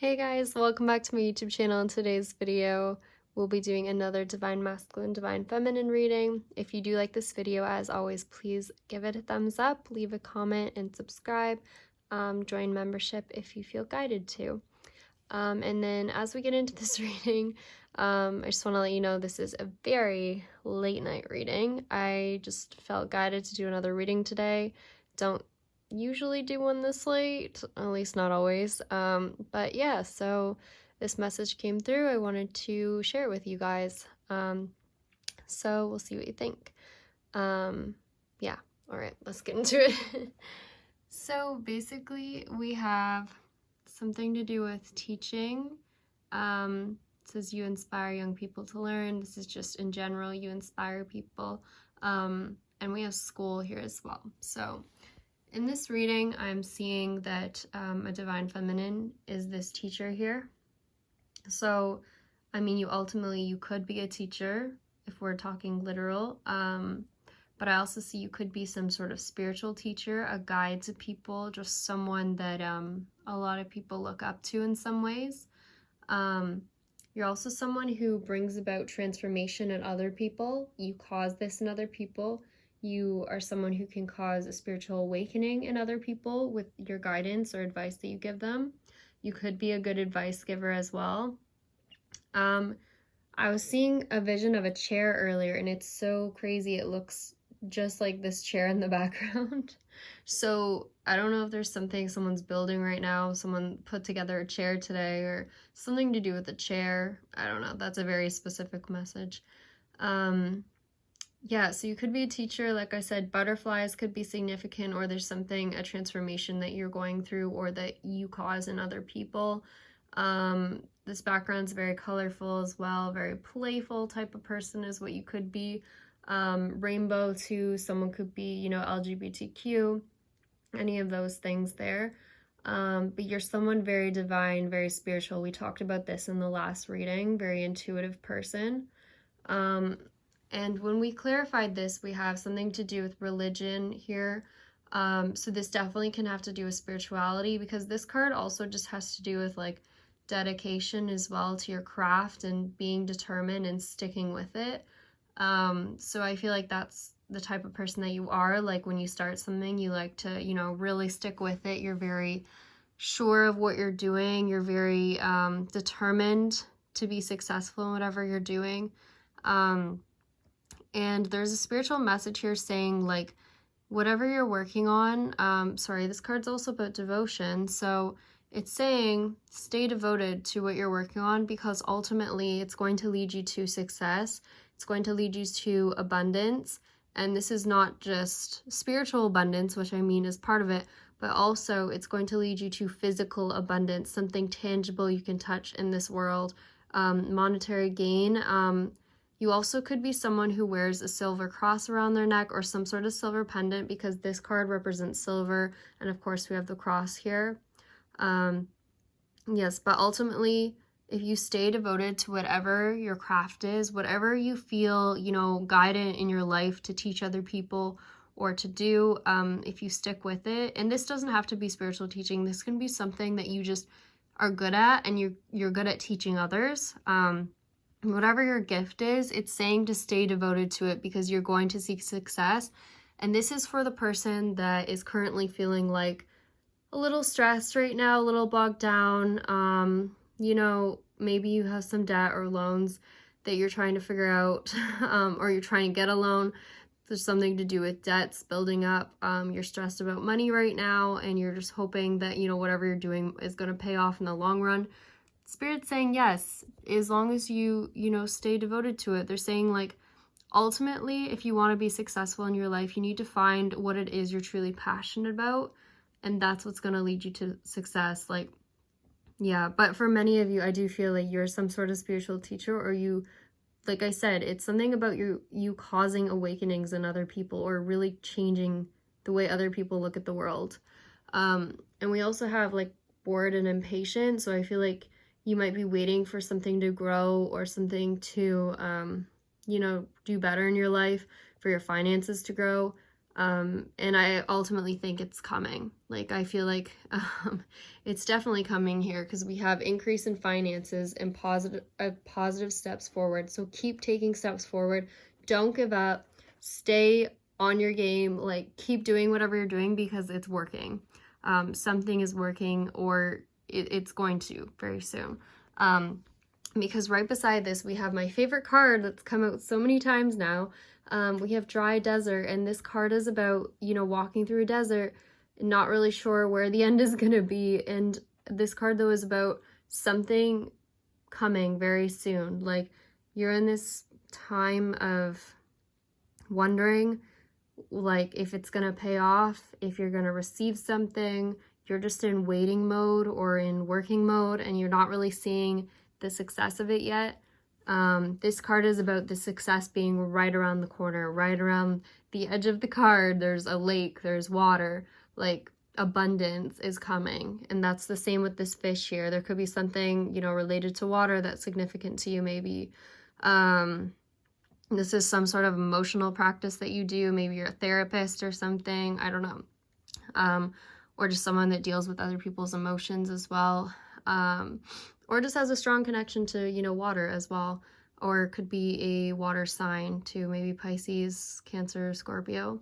Hey guys, welcome back to my YouTube channel. In today's video, we'll be doing another Divine Masculine, Divine Feminine reading. If you do like this video, as always, please give it a thumbs up, leave a comment, and subscribe. Join membership if you feel guided to. And then as we get into this reading, I just want to let you know this is a very late night reading. I just felt guided to do another reading today. Don't usually do one this late, at least not always. But yeah, so this message came through. I wanted to share it with you guys. So we'll see what you think. Yeah, all right, let's get into it. So basically we have something to do with teaching. It says you inspire young people to learn. This is just in general, you inspire people. And we have school here as well. So in this reading, I'm seeing that a divine feminine is this teacher here. So, I mean, you could be a teacher if we're talking literal. But I also see you could be some sort of spiritual teacher, a guide to people, just someone that a lot of people look up to in some ways. You're also someone who brings about transformation in other people. You cause this in other people. You are someone who can cause a spiritual awakening in other people with your guidance or advice that you give them. You could be a good advice giver as well. I was seeing a vision of a chair earlier, and it's so crazy. It looks just like this chair in the background. So I don't know if there's something someone's building right now. Someone put together a chair today or something to do with the chair. I don't know. That's a very specific message. Yeah, so you could be a teacher. Like I said, butterflies could be significant, or there's something, a transformation that you're going through or that you cause in other people. This background's very colorful as well, very playful type of person is what you could be. Rainbow too, someone could be, LGBTQ, any of those things there. But you're someone very divine, very spiritual. We talked about this in the last reading, very intuitive person. And when we clarified this, we have something to do with religion here. So this definitely can have to do with spirituality, because this card also just has to do with like dedication as well to your craft and being determined and sticking with it. So I feel like that's the type of person that you are. Like when you start something, you like to, really stick with it. You're very sure of what you're doing. You're very determined to be successful in whatever you're doing. And there's a spiritual message here saying, like, whatever you're working on, this card's also about devotion. So it's saying stay devoted to what you're working on, because ultimately it's going to lead you to success. It's going to lead you to abundance. And this is not just spiritual abundance, which I mean is part of it, but also it's going to lead you to physical abundance, something tangible you can touch in this world, monetary gain. You also could be someone who wears a silver cross around their neck or some sort of silver pendant, because this card represents silver. And of course we have the cross here. Yes, but ultimately, if you stay devoted to whatever your craft is, whatever you feel, guided in your life to teach other people or to do, if you stick with it, and this doesn't have to be spiritual teaching. This can be something that you just are good at, and you're good at teaching others. Whatever your gift is, it's saying to stay devoted to it, because you're going to seek success. And this is for the person that is currently feeling like a little stressed right now, a little bogged down. Maybe you have some debt or loans that you're trying to figure out, or you're trying to get a loan. There's something to do with debts building up. You're stressed about money right now, and you're just hoping that, whatever you're doing is going to pay off in the long run. Spirit's saying yes, as long as you, stay devoted to it. They're saying, like, ultimately, if you want to be successful in your life, you need to find what it is you're truly passionate about, and that's what's going to lead you to success. Like, yeah, but for many of you, I do feel like you're some sort of spiritual teacher, or you, like I said, it's something about you causing awakenings in other people, or really changing the way other people look at the world. And we also have, like, bored and impatient, so I feel like you might be waiting for something to grow or something to, do better in your life, for your finances to grow. And I ultimately think it's coming. Like, I feel like it's definitely coming here because we have increase in finances and positive steps forward. So keep taking steps forward. Don't give up. Stay on your game. Like, keep doing whatever you're doing because it's working. Something is working, or it's going to very soon. Because right beside this, we have my favorite card that's come out so many times now. We have Dry Desert, and this card is about, you know, walking through a desert, not really sure where the end is going to be. And this card, though, is about something coming very soon. Like, you're in this time of wondering, like, if it's going to pay off, if you're going to receive something. You're just in waiting mode or in working mode, and you're not really seeing the success of it yet. This card is about the success being right around the corner, right around the edge of the card. There's a lake, there's water, like abundance is coming. And that's the same with this fish here. There could be something, you know, related to water that's significant to you maybe. This is some sort of emotional practice that you do. Maybe you're a therapist or something, I don't know. Or just someone that deals with other people's emotions as well. Or just has a strong connection to, you know, water as well. Or it could be a water sign to maybe Pisces, Cancer, Scorpio.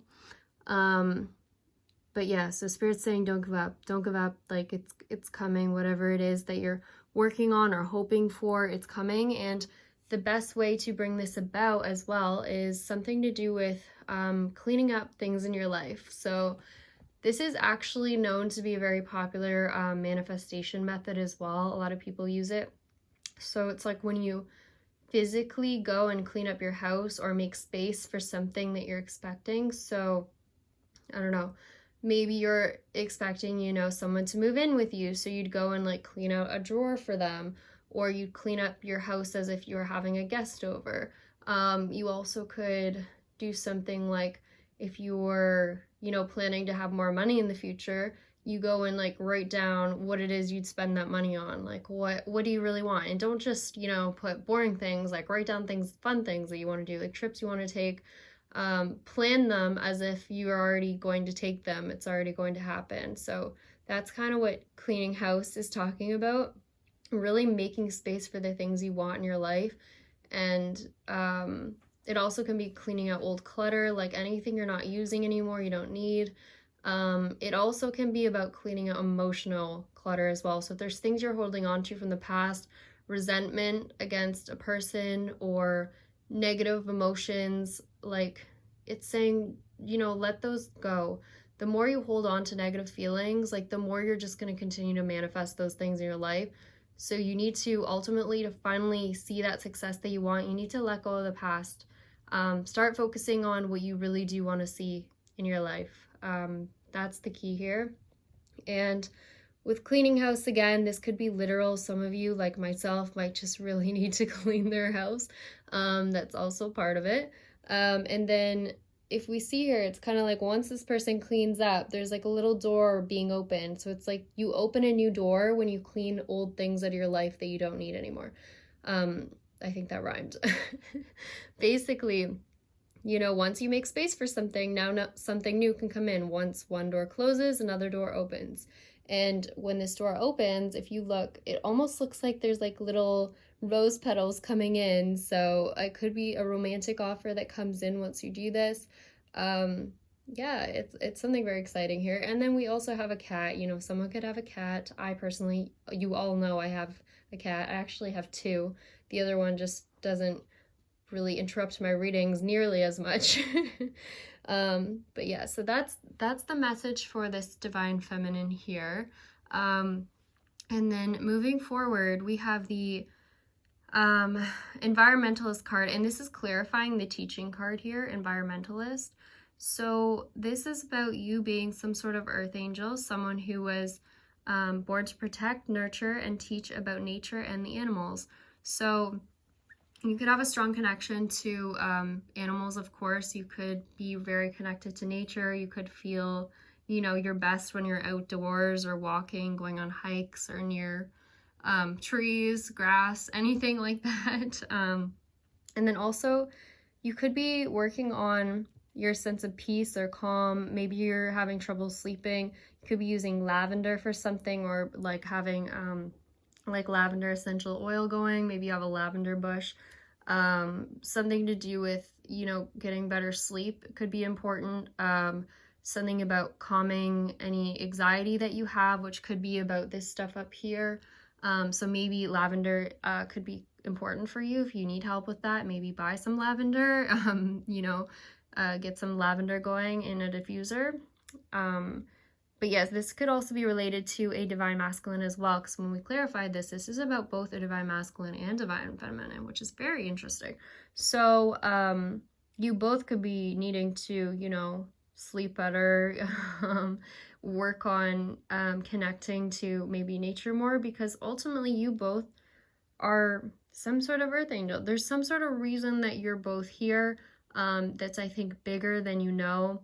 But yeah, so Spirit's saying don't give up. Don't give up. Like, it's coming. Whatever it is that you're working on or hoping for, it's coming. And the best way to bring this about as well is something to do with cleaning up things in your life. So this is actually known to be a very popular manifestation method as well. A lot of people use it. So it's like when you physically go and clean up your house or make space for something that you're expecting. So, I don't know, maybe you're expecting, you know, someone to move in with you. So you'd go and like clean out a drawer for them, or you'd clean up your house as if you were having a guest over. You also could do something like, if you were, you know, planning to have more money in the future, you go and like write down what it is you'd spend that money on. Like, what do you really want? And don't just, you know, put boring things. Like, write down things, fun things that you want to do, like trips you want to take. Plan them as if you are already going to take them. It's already going to happen. So that's kind of what cleaning house is talking about. Really making space for the things you want in your life. And it also can be cleaning out old clutter, like anything you're not using anymore, you don't need. It also can be about cleaning out emotional clutter as well. So if there's things you're holding on to from the past, resentment against a person or negative emotions, like, it's saying, you know, let those go. The more you hold on to negative feelings, like, the more you're just going to continue to manifest those things in your life. So you need to ultimately, to finally see that success that you want, you need to let go of the past. Start focusing on what you really do want to see in your life. That's the key here. And with cleaning house, again, this could be literal. Some of you, like myself, might just really need to clean their house. That's also part of it. And then if we see here, it's kind of like once this person cleans up, there's like a little door being opened. So it's like you open a new door when you clean old things out of your life that you don't need anymore. I think that rhymed. Basically, you know, once you make space for something, now something new can come in. Once one door closes, another door opens. And when this door opens, if you look, it almost looks like there's like little rose petals coming in. So it could be a romantic offer that comes in once you do this. Yeah, it's something very exciting here. And then we also have a cat. You know, someone could have a cat. I personally, you all know I have a cat. I actually have two. The other one just doesn't really interrupt my readings nearly as much. But yeah, so that's the message for this Divine Feminine here. And then moving forward, we have the Environmentalist card, and this is clarifying the teaching card here, Environmentalist. So this is about you being some sort of earth angel, someone who was born to protect, nurture, and teach about nature and the animals. So you could have a strong connection to animals, of course. You could be very connected to nature. You could feel, you know, your best when you're outdoors or walking, going on hikes or near trees, grass, anything like that. And then also you could be working on your sense of peace or calm. Maybe you're having trouble sleeping. You could be using lavender for something, or like having like lavender essential oil going. Maybe you have a lavender bush. Something to do with, you know, getting better sleep could be important. Something about calming any anxiety that you have, which could be about this stuff up here. So maybe lavender could be important for you if you need help with that. Maybe buy some lavender, you know, get some lavender going in a diffuser. But yes, this could also be related to a divine masculine as well, because when we clarified this, this is about both a divine masculine and divine feminine, which is very interesting. So you both could be needing to, you know, sleep better, work on connecting to maybe nature more, because ultimately you both are some sort of earth angel. There's some sort of reason that you're both here that's, I think, bigger than you know.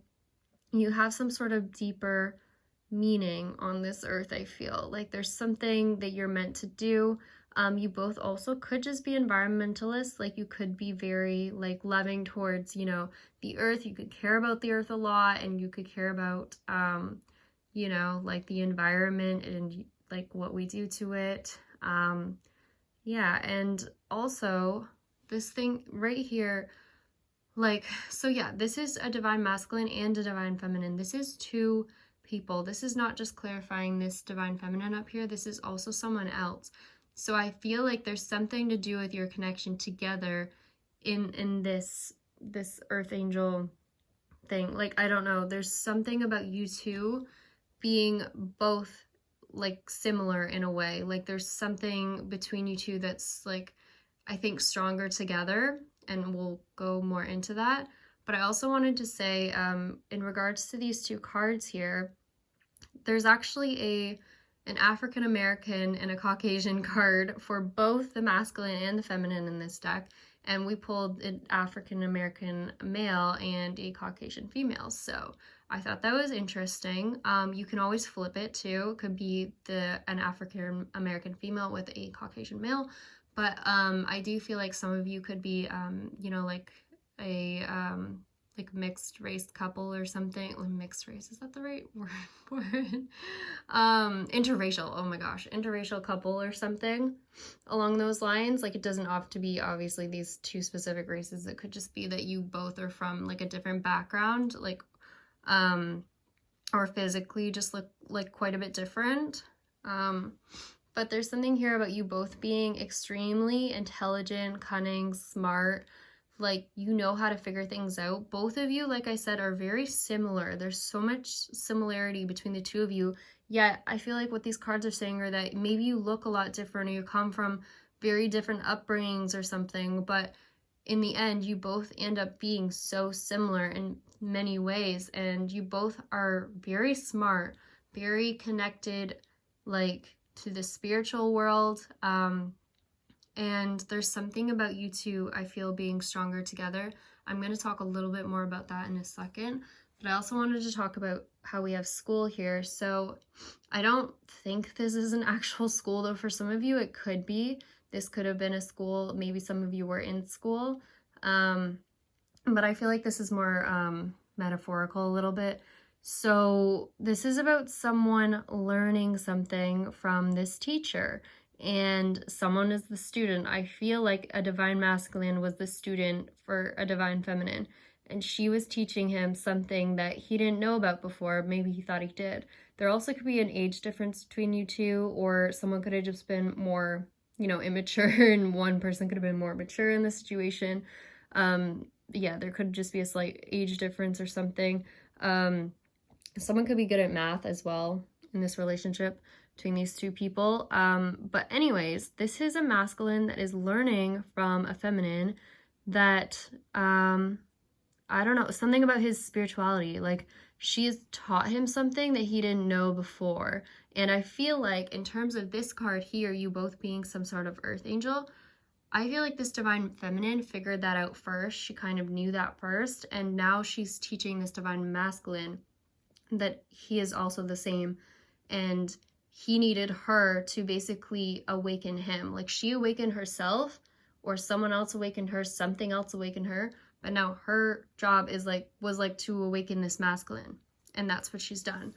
You have some sort of deeper meaning on this earth. I feel like there's something that you're meant to do. You both also could just be environmentalists. Like you could be very like loving towards, you know, the earth. You could care about the earth a lot, and you could care about you know, like the environment and like what we do to it. Yeah, and also this thing right here, like, so yeah, this is a divine masculine and a divine feminine. This is two people. This is not just clarifying this divine feminine up here. This is also someone else. So I feel like there's something to do with your connection together in this earth angel thing. Like, I don't know, there's something about you two being both like similar in a way. Like there's something between you two that's like, I think, stronger together, and we'll go more into that. But I also wanted to say, in regards to these two cards here, there's actually an African American and a Caucasian card for both the masculine and the feminine in this deck. And we pulled an African American male and a Caucasian female. So I thought that was interesting. You can always flip it too. It could be an African American female with a Caucasian male. But I do feel like some of you could be, you know, like a like mixed race couple or something. Mixed race, is that the right word for it? Interracial, oh my gosh, interracial couple or something along those lines. Like it doesn't have to be obviously these two specific races. It could just be that you both are from like a different background, like or physically just look like quite a bit different. But there's something here about you both being extremely intelligent, cunning, smart, like you know how to figure things out. Both of you, like I said, are very similar. There's so much similarity between the two of you, yet I feel like what these cards are saying are that maybe you look a lot different, or you come from very different upbringings or something, but in the end you both end up being so similar in many ways, and you both are very smart, very connected, like to the spiritual world, and there's something about you two, I feel, being stronger together. I'm going to talk a little bit more about that in a second, but I also wanted to talk about how we have school here. So I don't think this is an actual school, though. For some of you it could be. This could have been a school, maybe some of you were in school, but I feel like this is more metaphorical a little bit. So this is about someone learning something from this teacher, and someone is the student. I feel like a divine masculine was the student for a divine feminine, and she was teaching him something that he didn't know about before. Maybe he thought he did. There also could be an age difference between you two, or someone could have just been more, you know, immature, and one person could have been more mature in the situation. Yeah, there could just be a slight age difference or something. Someone could be good at math as well in this relationship between these two people. But anyways, this is a masculine that is learning from a feminine that, I don't know, something about his spirituality. Like she has taught him something that he didn't know before. And I feel like in terms of this card here, you both being some sort of earth angel, I feel like this divine feminine figured that out first. She kind of knew that first. And now she's teaching this divine masculine that he is also the same, and he needed her to basically awaken him. Like she awakened herself, or someone else awakened her, something else awakened her, but now her job is was to awaken this masculine, and that's what she's done.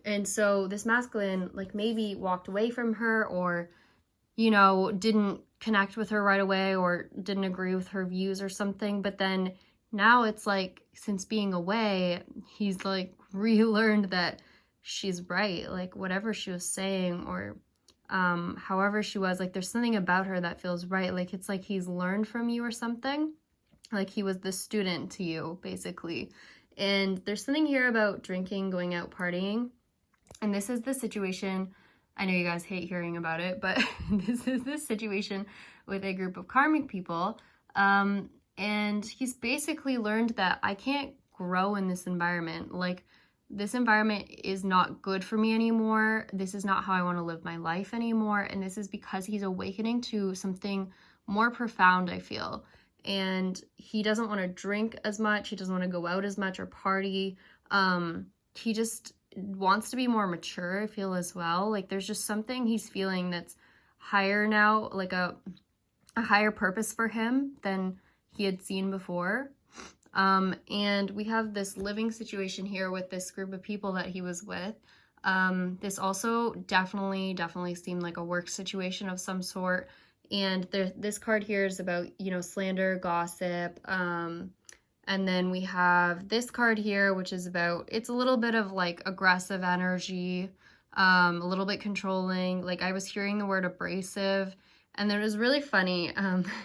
And so this masculine, like, maybe walked away from her, or, you know, didn't connect with her right away, or didn't agree with her views or something. But then now it's like, since being away, he's like relearned that she's right. Like, whatever she was saying, or however she was, like, there's something about her that feels right. Like, it's like he's learned from you or something. Like, he was the student to you, basically. And there's something here about drinking, going out partying. And this is the situation, I know you guys hate hearing about it, but this is the situation with a group of karmic people. And he's basically learned that I can't grow in this environment. Like, this environment is not good for me anymore. This is not how I want to live my life anymore. And this is because he's awakening to something more profound, I feel. And he doesn't want to drink as much. He doesn't want to go out as much or party. He just wants to be more mature, I feel, as well. Like, there's just something he's feeling that's higher now, like a higher purpose for him than he had seen before. And we have this living situation here with this group of people that he was with. This also definitely seemed like a work situation of some sort. And this card here is about, you know, slander, gossip. And then we have this card here, which is about, it's a little bit of like aggressive energy, a little bit controlling. Like, I was hearing the word abrasive, and then it was really funny.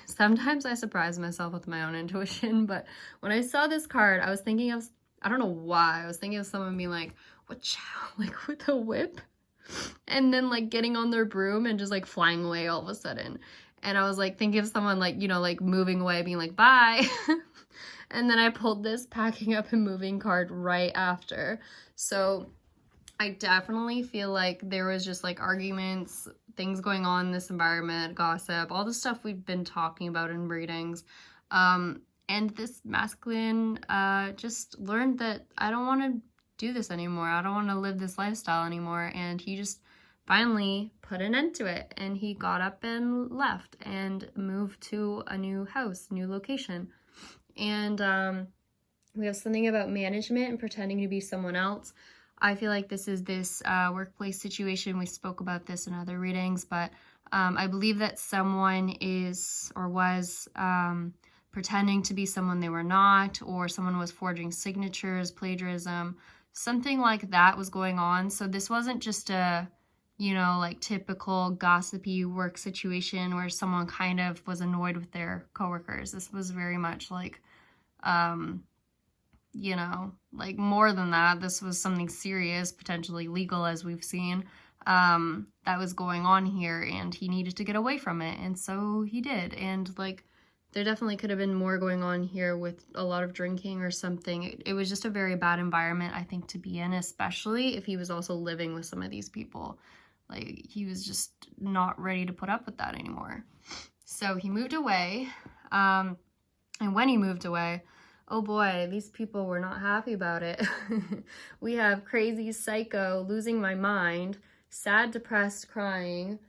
Sometimes I surprise myself with my own intuition, but when I saw this card, I was thinking of, I don't know why, I was thinking of someone being like, what, like with a whip, and then like getting on their broom and just like flying away all of a sudden. And I was like thinking of someone like, you know, like moving away, being like, bye. And then I pulled this packing up and moving card right after. So I definitely feel like there was just like arguments, things going on in this environment, gossip, all the stuff we've been talking about in readings. And this masculine just learned that I don't want to do this anymore. I don't want to live this lifestyle anymore. And he just finally put an end to it. And he got up and left and moved to a new house, new location. And we have something about management and pretending to be someone else. I feel like this is this workplace situation. We spoke about this in other readings, but I believe that someone is or was pretending to be someone they were not, or someone was forging signatures, plagiarism, something like that was going on. So this wasn't just a, you know, like typical gossipy work situation where someone kind of was annoyed with their coworkers. This was very much like, you know, like more than that. This was something serious, potentially legal, as we've seen, that was going on here, and he needed to get away from it. And so he did. And like, there definitely could have been more going on here with a lot of drinking or something. It was just a very bad environment, I think, to be in, especially if he was also living with some of these people. Like, he was just not ready to put up with that anymore. So he moved away. And when he moved away, oh boy, these people were not happy about it. We have crazy, psycho, losing my mind, sad, depressed, crying.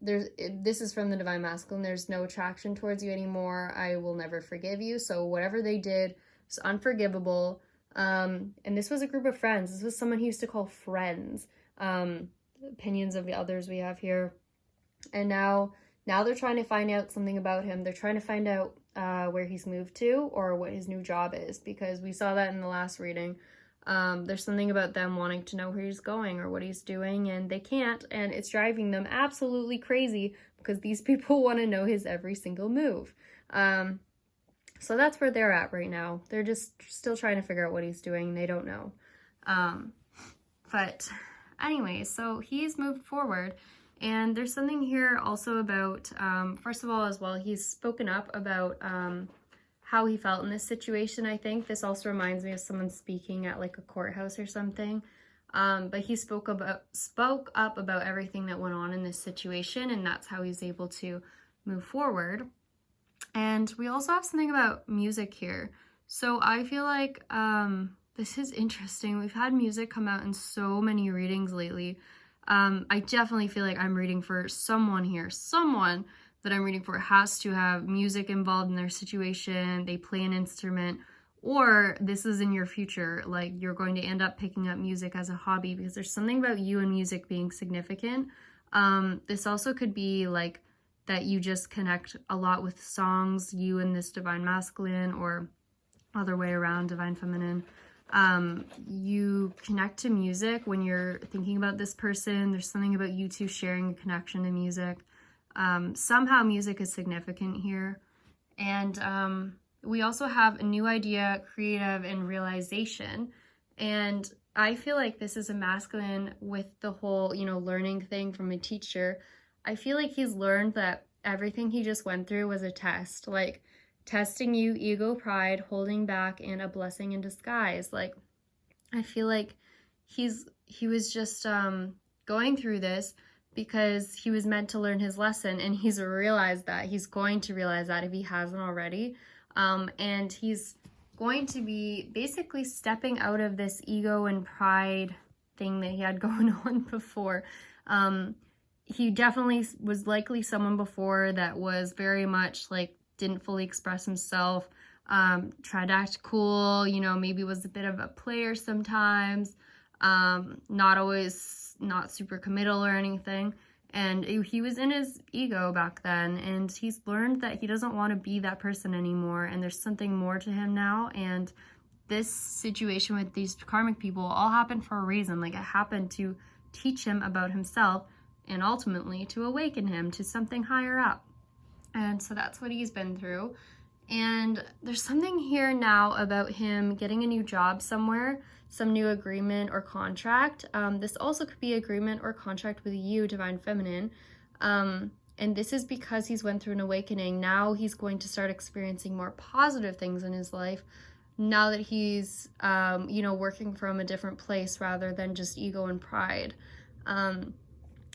This is from the Divine Masculine. There's no attraction towards you anymore. I will never forgive you. So whatever they did was unforgivable. And this was a group of friends. This was someone he used to call friends. Opinions of the others we have here. And now they're trying to find out something about him. They're trying to find out where he's moved to or what his new job is, because we saw that in the last reading. There's something about them wanting to know where he's going or what he's doing, and they can't, and it's driving them absolutely crazy because these people want to know his every single move. So that's where they're at right now. They're just still trying to figure out what he's doing. They don't know. But anyway, so he's moved forward. And there's something here also about, first of all, as well, he's spoken up about how he felt in this situation, I think. This also reminds me of someone speaking at like a courthouse or something. But he spoke up about everything that went on in this situation, and that's how he's able to move forward. And we also have something about music here. So I feel like this is interesting. We've had music come out in so many readings lately. I definitely feel like I'm reading for someone here. Someone that I'm reading for has to have music involved in their situation. They play an instrument, or this is in your future, like you're going to end up picking up music as a hobby because there's something about you and music being significant. This also could be like that you just connect a lot with songs, you and this divine masculine, or other way around, divine feminine. You connect to music when you're thinking about this person. There's something about you two sharing a connection to music. Somehow music is significant here. And we also have a new idea, creative, and realization. And I feel like this is a masculine with the whole, learning thing from a teacher. I feel like he's learned that everything he just went through was a test, like testing you, ego, pride, holding back, and a blessing in disguise. Like, I feel like he was just going through this because he was meant to learn his lesson, and he's realized that. He's going to realize that if he hasn't already. And he's going to be basically stepping out of this ego and pride thing that he had going on before. He definitely was likely someone before that was very much like didn't fully express himself, tried to act cool, maybe was a bit of a player sometimes, not super committal or anything. And he was in his ego back then, and he's learned that he doesn't want to be that person anymore, and there's something more to him now. And this situation with these karmic people all happened for a reason. Like, it happened to teach him about himself and ultimately to awaken him to something higher up. And so that's what he's been through. And there's something here now about him getting a new job somewhere, some new agreement or contract. This also could be agreement or contract with you, divine feminine. And this is because he's went through an awakening. Now he's going to start experiencing more positive things in his life now that he's, working from a different place rather than just ego and pride.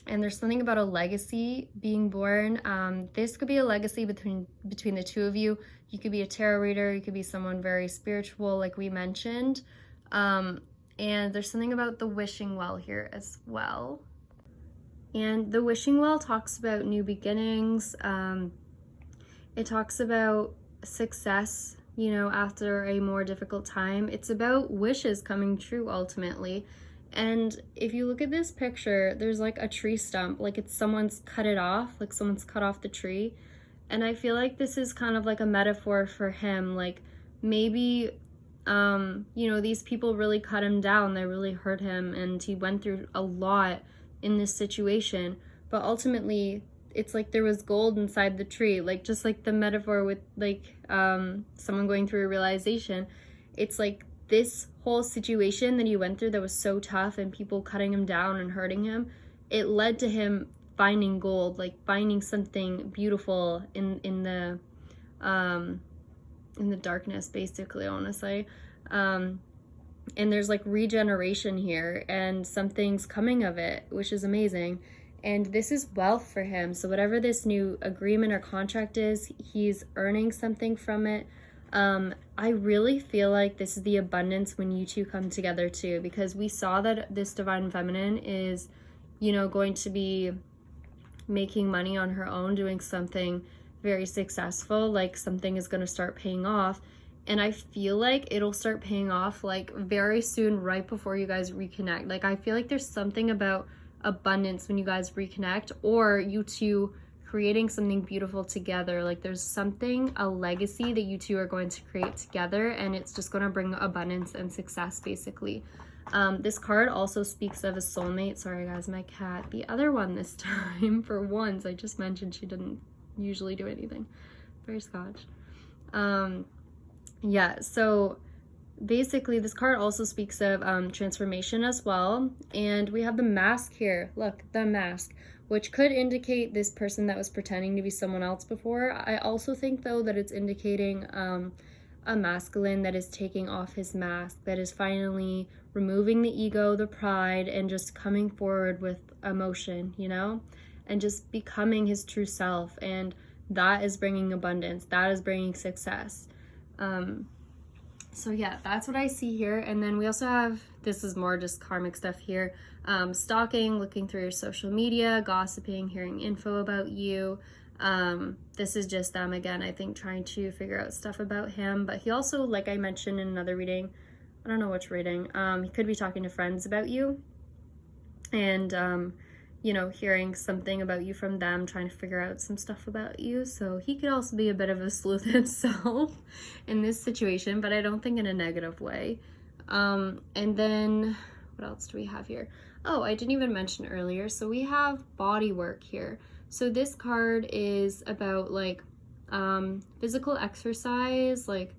And there's something about a legacy being born. This could be a legacy between the two of you. You could be a tarot reader. You could be someone very spiritual, like we mentioned. And there's something about the wishing well here as well. And the wishing well talks about new beginnings. It talks about success, after a more difficult time. It's about wishes coming true ultimately. And if you look at this picture, there's like a tree stump, like someone's cut it off, like someone's cut off the tree. And I feel like this is kind of like a metaphor for him. Like maybe, these people really cut him down. They really hurt him, and he went through a lot in this situation. But ultimately, it's like there was gold inside the tree, like just like the metaphor with like someone going through a realization. It's like this whole situation that he went through that was so tough and people cutting him down and hurting him, it led to him finding gold, like finding something beautiful in the darkness, basically, honestly. And there's like regeneration here, and something's coming of it, which is amazing. And this is wealth for him. So whatever this new agreement or contract is, he's earning something from it. I really feel like this is the abundance when you two come together too, because we saw that this divine feminine is, going to be making money on her own, doing something very successful, like something is going to start paying off. And I feel like it'll start paying off like very soon, right before you guys reconnect. Like, I feel like there's something about abundance when you guys reconnect, or you two creating something beautiful together. Like there's something, a legacy that you two are going to create together, and it's just going to bring abundance and success, basically. This card also speaks of a soulmate. Sorry guys, my cat, the other one this time, for once, I just mentioned she didn't usually do anything. Very Scotch. Yeah, so basically this card also speaks of transformation as well. And we have the mask here. Look, the mask, which could indicate this person that was pretending to be someone else before. I also think though that it's indicating a masculine that is taking off his mask, that is finally removing the ego, the pride, and just coming forward with emotion, and just becoming his true self. And that is bringing abundance, that is bringing success. So yeah, that's what I see here. And then we also have, this is more just karmic stuff here, stalking, looking through your social media, gossiping, hearing info about you. This is just them again, I think, trying to figure out stuff about him. But he also, like I mentioned in another reading, I don't know which reading, he could be talking to friends about you, and you know, hearing something about you from them, trying to figure out some stuff about you. So he could also be a bit of a sleuth himself in this situation, but I don't think in a negative way. And then what else do we have here? Oh, I didn't even mention earlier. So we have Bodywork here. So this card is about like physical exercise, like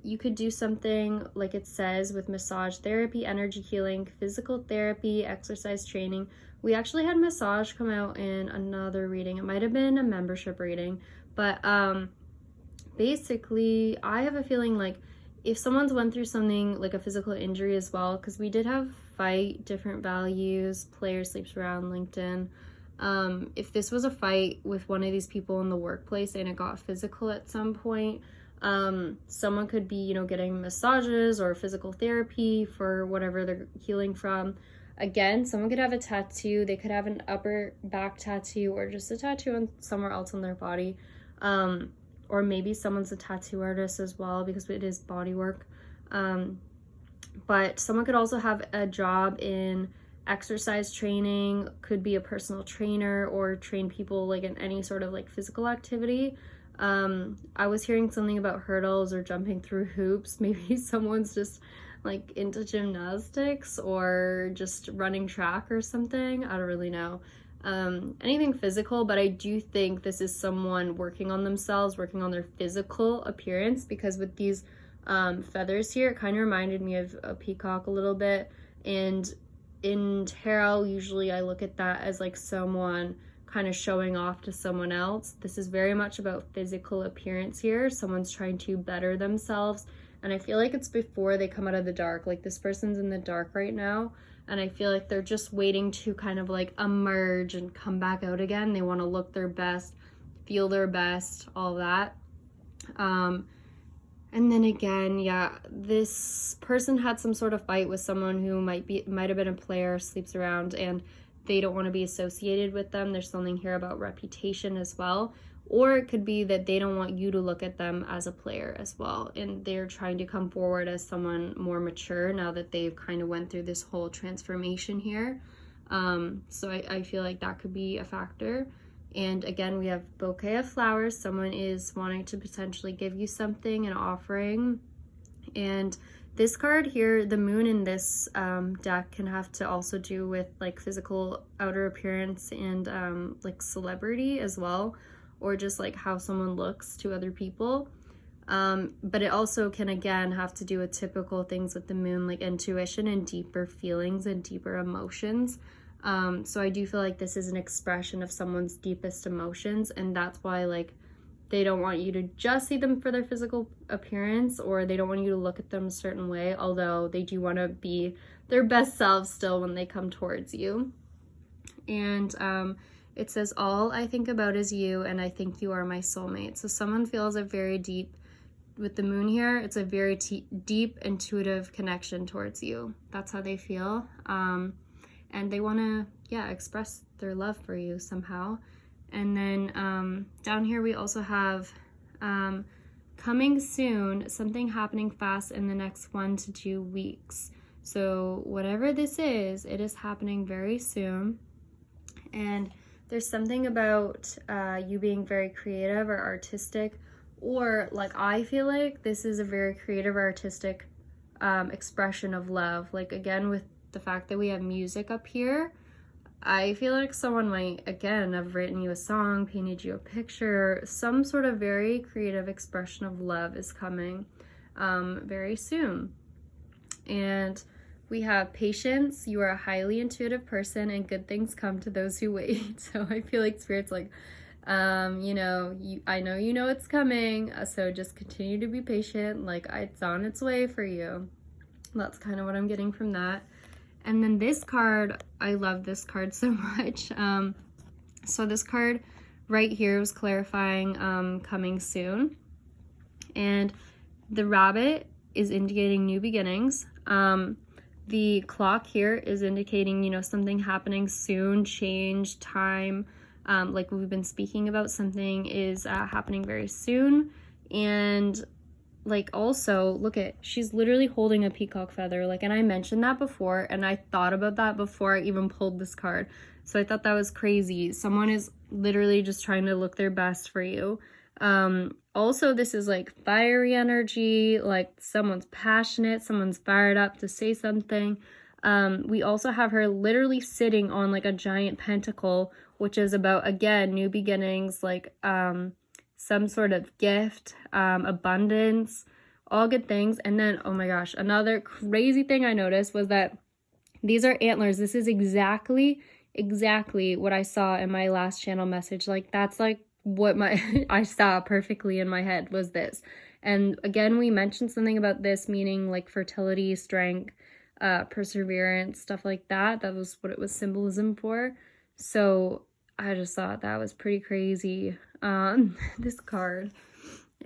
you could do something like it says with massage therapy, energy healing, physical therapy, exercise training. We actually had massage come out in another reading. It might have been a membership reading, but basically I have a feeling like if someone's went through something like a physical injury as well, because we did have fight, different values, player sleeps around, LinkedIn. If this was a fight with one of these people in the workplace and it got physical at some point, someone could be, you know, getting massages or physical therapy for whatever they're healing from. Again, someone could have a tattoo, they could have an upper back tattoo or just a tattoo on somewhere else on their body. Or maybe someone's a tattoo artist as well, because it is body work. But someone could also have a job in exercise training, could be a personal trainer or train people like in any sort of like physical activity. I was hearing something about hurdles or jumping through hoops. Maybe someone's just like into gymnastics or just running track or something. I don't really know. Anything physical, but I do think this is someone working on themselves, working on their physical appearance, because with these feathers here, it kind of reminded me of a peacock a little bit. And in tarot, usually I look at that as like someone kind of showing off to someone else. This is very much about physical appearance here. Someone's trying to better themselves, and I feel like it's before they come out of the dark. Like this person's in the dark right now, and I feel like they're just waiting to kind of like emerge and come back out again. They want to look their best, feel their best, all that. And then again, yeah, this person had some sort of fight with someone who might have been a player, sleeps around, and they don't want to be associated with them. There's something here about reputation as well. Or it could be that they don't want you to look at them as a player as well, and they're trying to come forward as someone more mature now that they've kind of went through this whole transformation here. So I feel like that could be a factor. And again, we have bouquet of flowers. Someone is wanting to potentially give you something, an offering. And this card here, the moon in this deck, can have to also do with like physical outer appearance and like celebrity as well, or just like how someone looks to other people. But it also can again have to do with typical things with the moon, like intuition and deeper feelings and deeper emotions. So I do feel like this is an expression of someone's deepest emotions, and that's why like they don't want you to just see them for their physical appearance, or they don't want you to look at them a certain way, although they do want to be their best selves still when they come towards you. And it says, all I think about is you, and I think you are my soulmate. So someone feels a very deep, with the moon here, it's a very deep intuitive connection towards you. That's how they feel. And they want to, yeah, express their love for you somehow. And then down here we also have coming soon, something happening fast in the next 1 to 2 weeks. So whatever this is, it is happening very soon. And there's something about you being very creative or artistic, or like I feel like this is a very creative or artistic expression of love. Like again, with the fact that we have music up here, I feel like someone might, again, have written you a song, painted you a picture, some sort of very creative expression of love is coming very soon. And we have patience. You are a highly intuitive person, and good things come to those who wait. So I feel like Spirit's like, you know, I know you know it's coming, so just continue to be patient. Like it's on its way for you. That's kind of what I'm getting from that. And then this card, I love this card so much. So this card right here was clarifying coming soon. And the rabbit is indicating new beginnings. The clock here is indicating, you know, something happening soon, change, time, like we've been speaking about, something is happening very soon. And like also look at, she's literally holding a peacock feather, like, and I mentioned that before, and I thought about that before I even pulled this card, so I thought that was crazy. Someone is literally just trying to look their best for you. Also, this is like fiery energy, like someone's passionate, someone's fired up to say something. We also have her literally sitting on like a giant pentacle, which is about, again, new beginnings, like some sort of gift, abundance, all good things. And then, oh my gosh, another crazy thing I noticed was that these are antlers. This is exactly what I saw in my last channel message. Like, that's like what I saw perfectly in my head was this. And again, we mentioned something about this meaning like fertility, strength, perseverance, stuff like that. That was what it was symbolism for. So I just thought that was pretty crazy, this card.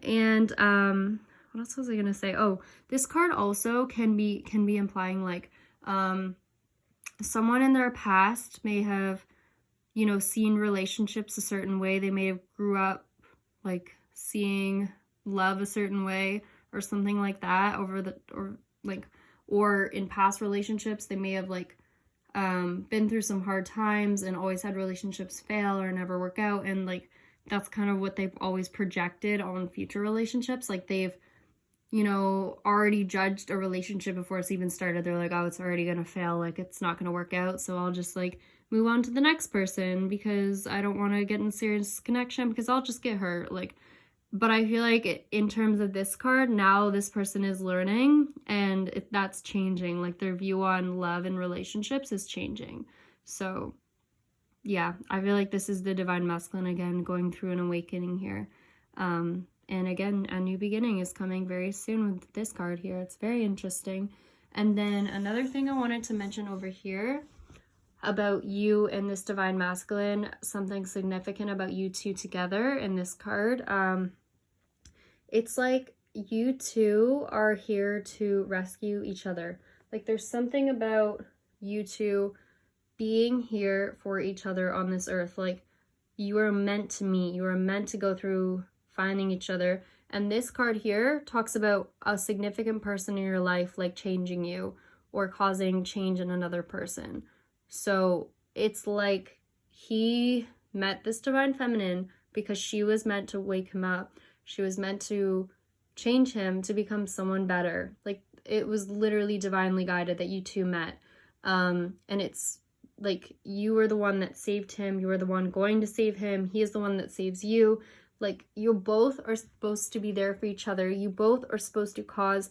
And what else was I gonna say? Oh, this card also can be implying like someone in their past may have, you know, seen relationships a certain way. They may have grew up like seeing love a certain way or something like that or in past relationships they may have like been through some hard times and always had relationships fail or never work out, and like that's kind of what they've always projected on future relationships. Like they've, you know, already judged a relationship before it's even started. They're like, oh, it's already gonna fail, like it's not gonna work out, so I'll just like move on to the next person because I don't want to get in serious connection because I'll just get hurt. Like, but I feel like in terms of this card, now this person is learning and that's changing. Like their view on love and relationships is changing. So yeah, I feel like this is the divine masculine again going through an awakening here. And again, a new beginning is coming very soon with this card here. It's very interesting. And then another thing I wanted to mention over here about you and this divine masculine, something significant about you two together in this card. It's like you two are here to rescue each other. Like there's something about you two being here for each other on this earth. Like you are meant to meet, you are meant to go through finding each other. And this card here talks about a significant person in your life like changing you or causing change in another person. So it's like he met this divine feminine because she was meant to wake him up. She was meant to change him to become someone better. Like it was literally divinely guided that you two met. And it's like you were the one that saved him. You were the one going to save him. He is the one that saves you. Like you both are supposed to be there for each other. You both are supposed to cause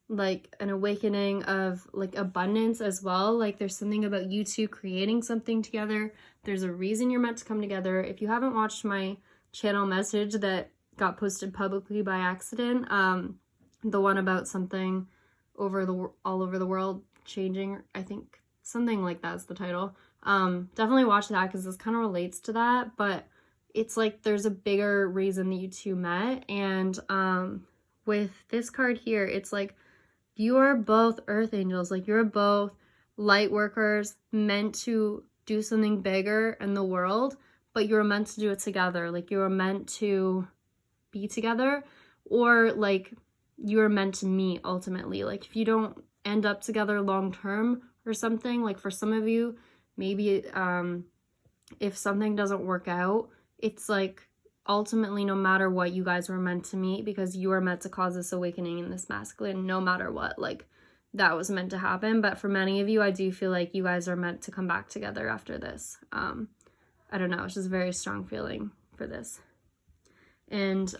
like an awakening of like abundance as well. Like there's something about you two creating something together. There's a reason you're meant to come together. If you haven't watched my channel message that got posted publicly by accident, the one about something all over the world changing, I think something like that's the title. Definitely watch that because this kind of relates to that, but it's like there's a bigger reason that you two met. And with this card here, it's like you are both earth angels. Like you're both light workers meant to do something bigger in the world, but you're meant to do it together. Like you're meant to be together, or like you're meant to meet ultimately. Like if you don't end up together long term or something, like for some of you, maybe if something doesn't work out, it's like ultimately no matter what, you guys were meant to meet because you are meant to cause this awakening in this masculine, no matter what. Like that was meant to happen. But for many of you, I do feel like you guys are meant to come back together after this. I don't know, it's just a very strong feeling for this. And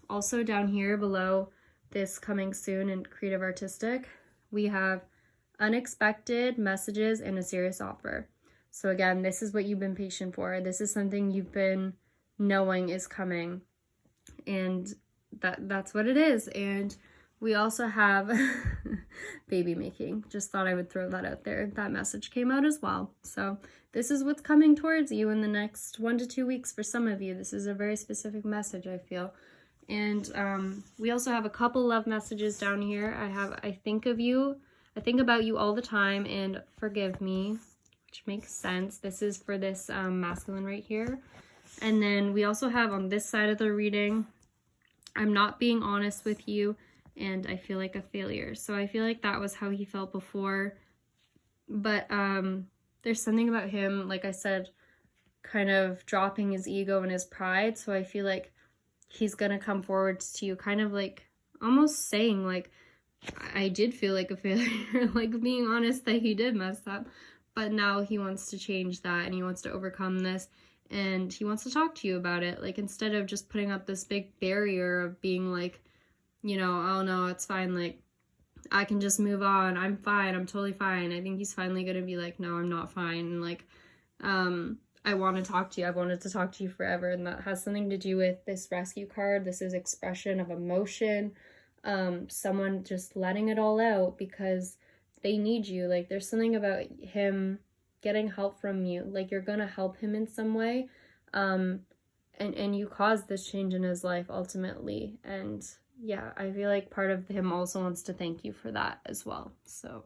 also down here below this coming soon in creative artistic, we have unexpected messages and a serious offer. So again, this is what you've been patient for. This is something you've been knowing is coming, and that's what it is. And we also have baby making. Just thought I would throw that out there. That message came out as well. So this is what's coming towards you in the next 1 to 2 weeks for some of you. This is a very specific message, I feel. And we also have a couple love messages down here. I think of you, I think about you all the time, and forgive me, which makes sense. This is for this masculine right here. And then we also have on this side of the reading, I'm not being honest with you, and I feel like a failure. So I feel like that was how he felt before. But there's something about him, like I said, kind of dropping his ego and his pride. So I feel like he's gonna come forward to you, kind of like almost saying like, I did feel like a failure, like being honest that he did mess up, but now he wants to change that and he wants to overcome this and he wants to talk to you about it. Like, instead of just putting up this big barrier of being like, you know, oh no, it's fine, like I can just move on, I'm fine, I'm totally fine. I think he's finally gonna be like, no, I'm not fine, and like I want to talk to you. I've wanted to talk to you forever, and that has something to do with this rescue card. This is expression of emotion, someone just letting it all out because they need you. Like, there's something about him getting help from you, like you're gonna help him in some way, and you caused this change in his life ultimately. And yeah, I feel like part of him also wants to thank you for that as well. So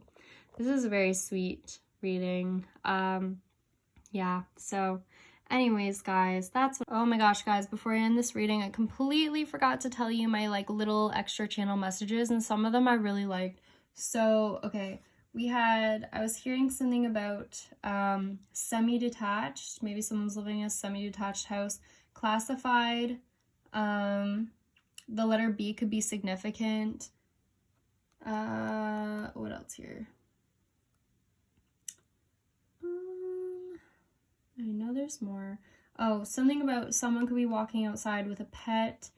this is a very sweet reading. Yeah, so anyways, guys, that's what, oh my gosh, guys, before I end this reading, I completely forgot to tell you my like little extra channel messages, and some of them I really liked. So okay, I was hearing something about semi-detached. Maybe someone's living in a semi-detached house. Classified. The letter B could be significant. What else here? I know there's more. Oh, something about someone could be walking outside with a pet,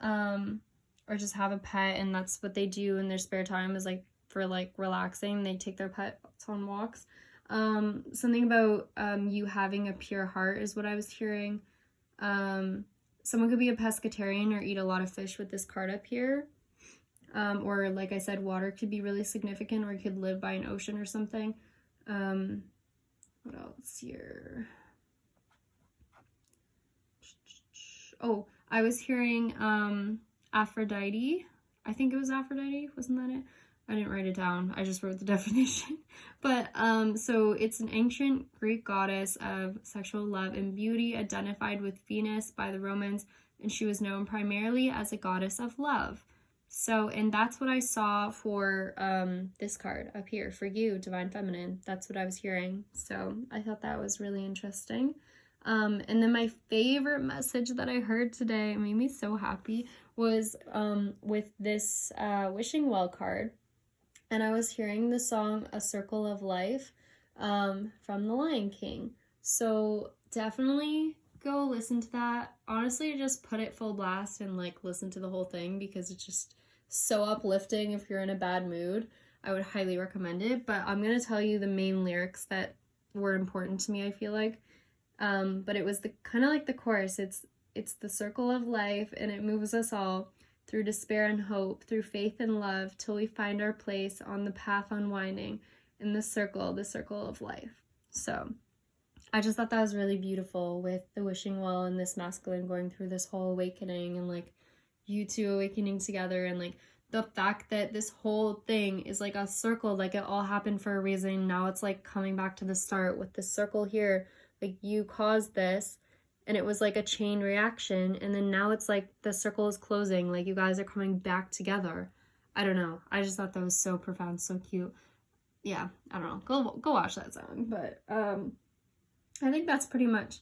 or just have a pet, and that's what they do in their spare time, is like for like relaxing. They take their pets on walks. Something about you having a pure heart is what I was hearing. Someone could be a pescatarian or eat a lot of fish with this card up here. Or like I said, water could be really significant, or you could live by an ocean or something. What else here? Oh, I was hearing Aphrodite. I think it was Aphrodite. Wasn't that it? I didn't write it down. I just wrote the definition. But so it's an ancient Greek goddess of sexual love and beauty, identified with Venus by the Romans, and she was known primarily as a goddess of love. So, and that's what I saw for this card up here, for you, Divine Feminine. That's what I was hearing. So I thought that was really interesting. And then my favorite message that I heard today, it made me so happy, was with this wishing well card. And I was hearing the song A Circle of Life from The Lion King. So definitely go listen to that. Honestly, just put it full blast and like listen to the whole thing, because it's just so uplifting if you're in a bad mood. I would highly recommend it. But I'm going to tell you the main lyrics that were important to me, I feel like. But it was the kind of like the chorus. It's the circle of life, and it moves us all through despair and hope, through faith and love, till we find our place on the path unwinding in the circle of life. So I just thought that was really beautiful, with the wishing well and this masculine going through this whole awakening, and like you two awakening together, and like the fact that this whole thing is like a circle, like it all happened for a reason. Now it's like coming back to the start with this circle here. Like, you caused this, and it was like a chain reaction, and then now it's like the circle is closing, like you guys are coming back together. I don't know, I just thought that was so profound, so cute. Yeah, I don't know, go watch that song. But I think that's pretty much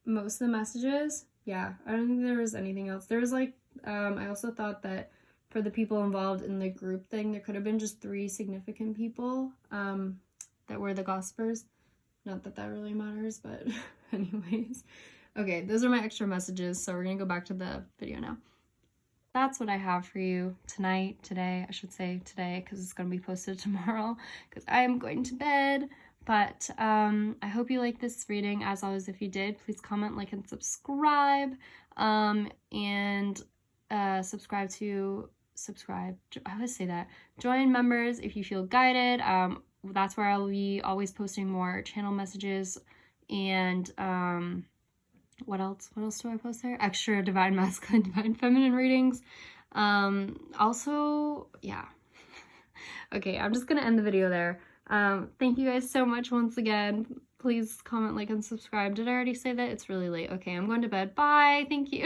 most of the messages. Yeah, I don't think there was anything else. There was like I also thought that for the people involved in the group thing, there could have been just 3 significant people that were the gossipers. Not that that really matters, but anyways. Okay, those are my extra messages, so we're gonna go back to the video now. That's what I have for you today, I should say today, because it's gonna be posted tomorrow, because I am going to bed. But I hope you like this reading. As always, if you did, please comment, like, and subscribe. And subscribe, I always say that. Join members if you feel guided. That's where I'll be always posting more channel messages, and what else do I post there? Extra divine masculine, divine feminine readings. Also, yeah. Okay, I'm just gonna end the video there. Thank you guys so much once again. Please comment, like, and subscribe. Did I already say that? It's really late. Okay, I'm going to bed. Bye. Thank you.